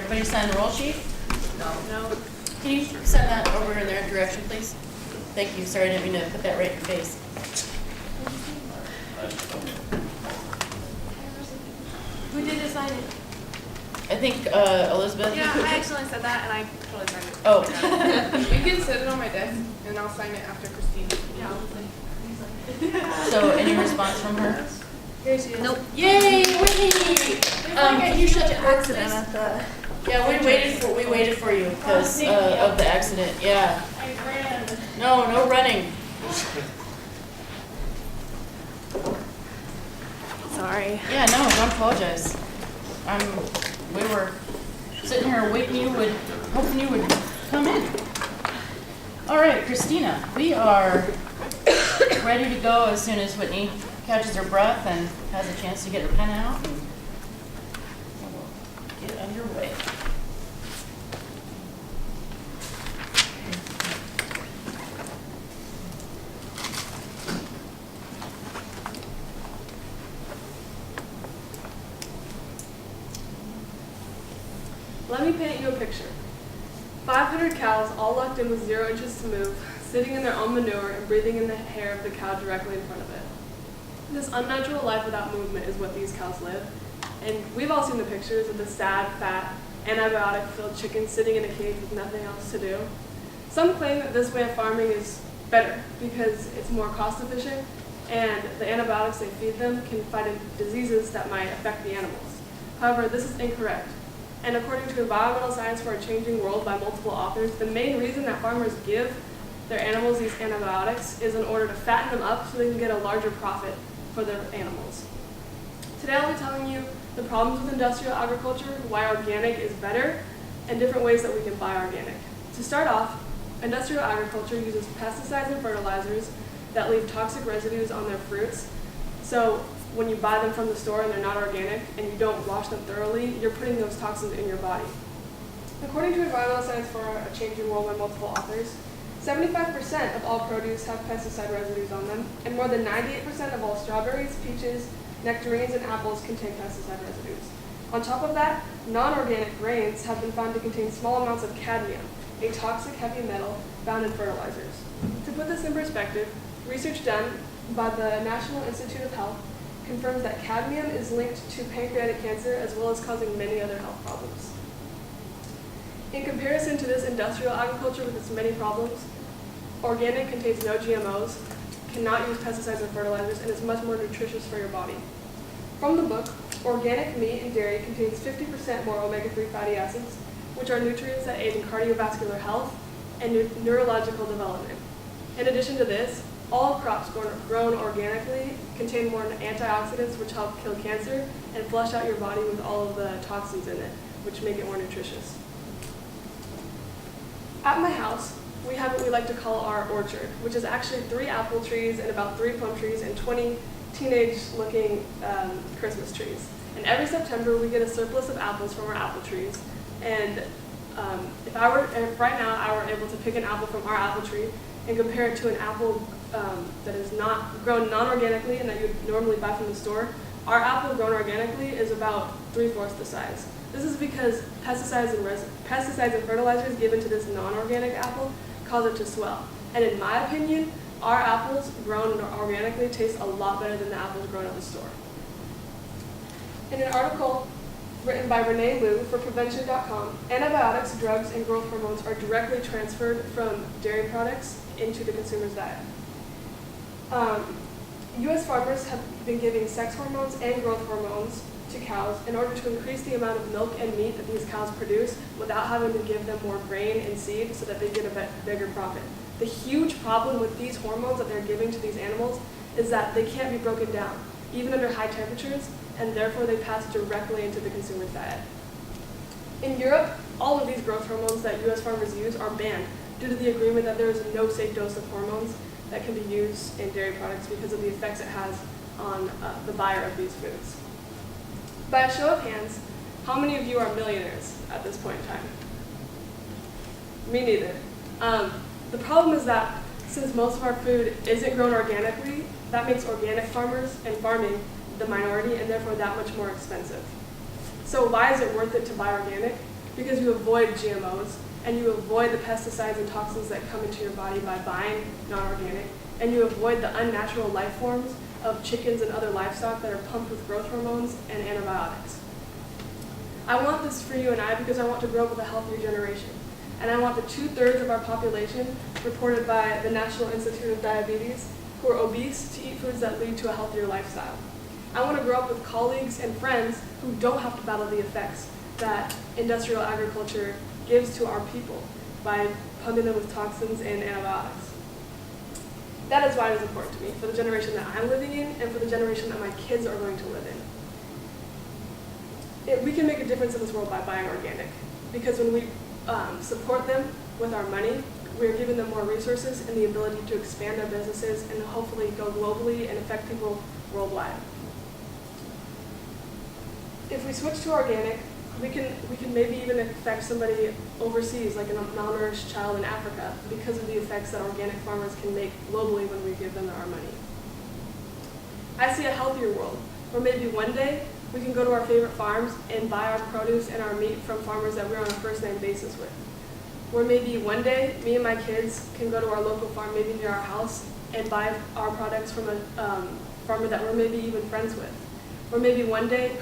everybody sign the roll sheet? No. Can you send that over in their direction, please? Thank you. Sorry, I didn't mean to put that right in your face. Who did assign it? I think Elizabeth. Yeah, I accidentally said that and I totally signed it. Oh. You can set it on my desk and I'll sign it after Christine. Yeah. So, any response from her? Here she is. Nope. Yay! Whitney! Can you shut the Accident at the. Yeah, we waited for you because of the accident. Yeah. I ran. No running. Sorry. Yeah, no, don't apologize. We were sitting here hoping you would come in. All right, Christina, we are ready to go as soon as Whitney catches her breath and has a chance to get her pen out. And we'll get underway. Let me paint you a picture. 500 cows all locked in with 0 inches to move, sitting in their own manure and breathing in the hair of the cow directly in front of it. This unnatural life without movement is what these cows live. And we've all seen the pictures of the sad, fat, antibiotic-filled chickens sitting in a cage with nothing else to do. Some claim that this way of farming is better because it's more cost efficient and the antibiotics they feed them can fight diseases that might affect the animals. However, this is incorrect. And according to Environmental Science for a Changing World by multiple authors, the main reason that farmers give their animals these antibiotics is in order to fatten them up so they can get a larger profit for their animals. Today I'll be telling you the problems with industrial agriculture, why organic is better, and different ways that we can buy organic. To start off, industrial agriculture uses pesticides and fertilizers that leave toxic residues on their fruits. So when you buy them from the store and they're not organic and you don't wash them thoroughly, you're putting those toxins in your body. According to Environmental Science for a Changing World by multiple authors, 75% of all produce have pesticide residues on them, and more than 98% of all strawberries, peaches, nectarines, and apples contain pesticide residues. On top of that, non-organic grains have been found to contain small amounts of cadmium, a toxic heavy metal found in fertilizers. To put this in perspective, research done by the National Institute of Health confirms that cadmium is linked to pancreatic cancer as well as causing many other health problems. In comparison to this industrial agriculture with its many problems, organic contains no GMOs, cannot use pesticides or fertilizers, and is much more nutritious for your body. From the book, organic meat and dairy contains 50% more omega-3 fatty acids, which are nutrients that aid in cardiovascular health and neurological development. In addition to this, all crops grown organically contain more antioxidants which help kill cancer and flush out your body with all of the toxins in it, which make it more nutritious. At my house, we have what we like to call our orchard, which is actually 3 apple trees and about 3 plum trees and 20 teenage-looking Christmas trees. And every September, we get a surplus of apples from our apple trees. And if right now I were able to pick an apple from our apple tree and compare it to an apple that is not grown non-organically and that you would normally buy from the store, our apple grown organically is about 3/4 the size. This is because pesticides and fertilizers given to this non-organic apple cause it to swell. And in my opinion, our apples grown organically taste a lot better than the apples grown at the store. In an article written by Renee Liu for Prevention.com, antibiotics, drugs, and growth hormones are directly transferred from dairy products into the consumer's diet. U.S. farmers have been giving sex hormones and growth hormones to cows in order to increase the amount of milk and meat that these cows produce without having to give them more grain and seed so that they get a bigger profit. The huge problem with these hormones that they're giving to these animals is that they can't be broken down, even under high temperatures, and therefore they pass directly into the consumer's diet. In Europe, all of these growth hormones that U.S. farmers use are banned due to the agreement that there is no safe dose of hormones that can be used in dairy products because of the effects it has on the buyer of these foods. By a show of hands, how many of you are millionaires at this point in time? Me neither. The problem is that since most of our food isn't grown organically, that makes organic farmers and farming the minority and therefore that much more expensive. So why is it worth it to buy organic? because you avoid GMOs, and you avoid the pesticides and toxins that come into your body by buying non-organic, and you avoid the unnatural life forms of chickens and other livestock that are pumped with growth hormones and antibiotics. I want this for you and I because I want to grow up with a healthier generation. And I want the 2/3 of our population, reported by the National Institute of Diabetes, who are obese to eat foods that lead to a healthier lifestyle. I want to grow up with colleagues and friends who don't have to battle the effects that industrial agriculture gives to our people by pumping them with toxins and antibiotics. That is why it is important to me, for the generation that I'm living in and for the generation that my kids are going to live in. We can make a difference in this world by buying organic, because when we support them with our money, we're giving them more resources and the ability to expand their businesses and hopefully go globally and affect people worldwide. If we switch to organic, we can maybe even affect somebody overseas, like a malnourished child in Africa, because of the effects that organic farmers can make globally when we give them our money. I see a healthier world, where maybe one day we can go to our favorite farms and buy our produce and our meat from farmers that we're on a first-name basis with. Or maybe one day, me and my kids can go to our local farm, maybe near our house, and buy our products from a farmer that we're maybe even friends with. Or maybe one day,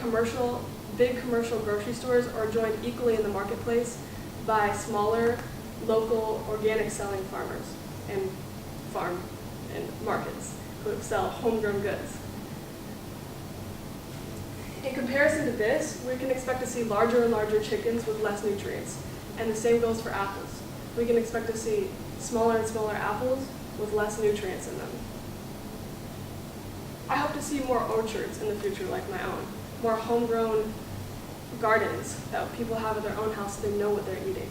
big commercial grocery stores are joined equally in the marketplace by smaller, local, organic selling farmers and farm and markets who sell homegrown goods. In comparison to this, we can expect to see larger and larger chickens with less nutrients. And the same goes for apples. We can expect to see smaller and smaller apples with less nutrients in them. I hope to see more orchards in the future like my own, more homegrown gardens that people have at their own house so they know what they're eating.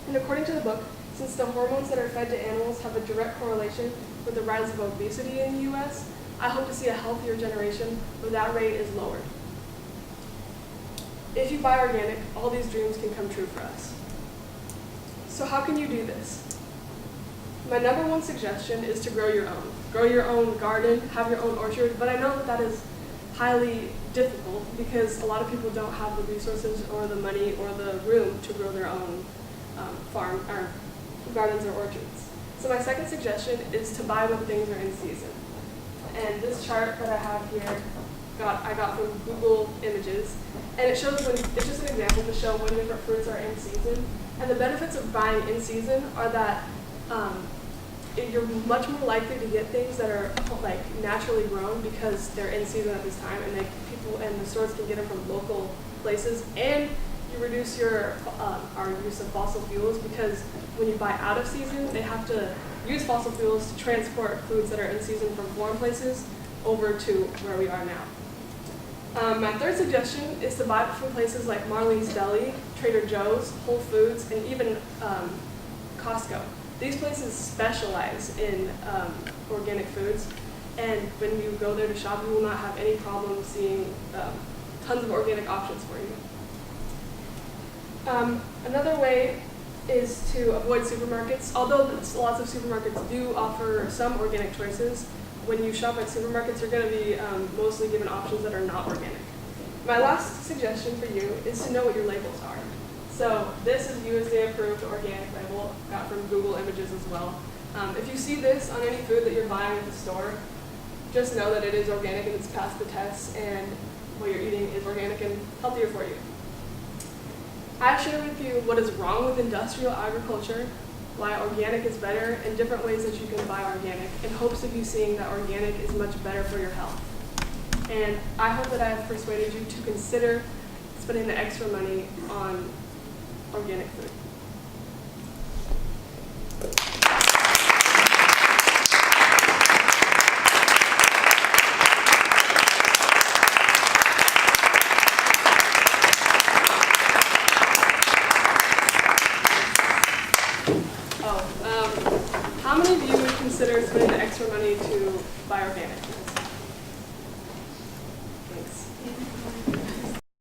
And according to the book, since the hormones that are fed to animals have a direct correlation with the rise of obesity in the US, I hope to see a healthier generation where that rate is lowered. If you buy organic, all these dreams can come true for us. So how can you do this? My number one suggestion is to grow your own. Grow your own garden, have your own orchard, but I know that that is highly difficult because a lot of people don't have the resources or the money or the room to grow their own farm or gardens or orchards. So my second suggestion is to buy when things are in season. And this chart that I have here, I got from Google Images, and it shows it's just an example to show when different fruits are in season. And the benefits of buying in season are that you're much more likely to get things that are like naturally grown because they're in season at this time, and people and the stores can get them from local places. And you reduce our use of fossil fuels because when you buy out of season, they have to use fossil fuels to transport foods that are in season from foreign places over to where we are now. My third suggestion is to buy from places like Marlene's Deli, Trader Joe's, Whole Foods, and even Costco. These places specialize in organic foods, and when you go there to shop, you will not have any problem seeing tons of organic options for you. Another way is to avoid supermarkets. Although lots of supermarkets do offer some organic choices, when you shop at supermarkets, you're going to be mostly given options that are not organic. My last suggestion for you is to know what your labels are. So this is USDA approved organic label, got from Google Images as well. If you see this on any food that you're buying at the store, just know that it is organic and it's passed the tests and what you're eating is organic and healthier for you. I've shared with you what is wrong with industrial agriculture, why organic is better, and different ways that you can buy organic, in hopes of you seeing that organic is much better for your health. And I hope that I have persuaded you to consider spending the extra money on organic food. How many of you would consider spending the extra money to buy organic?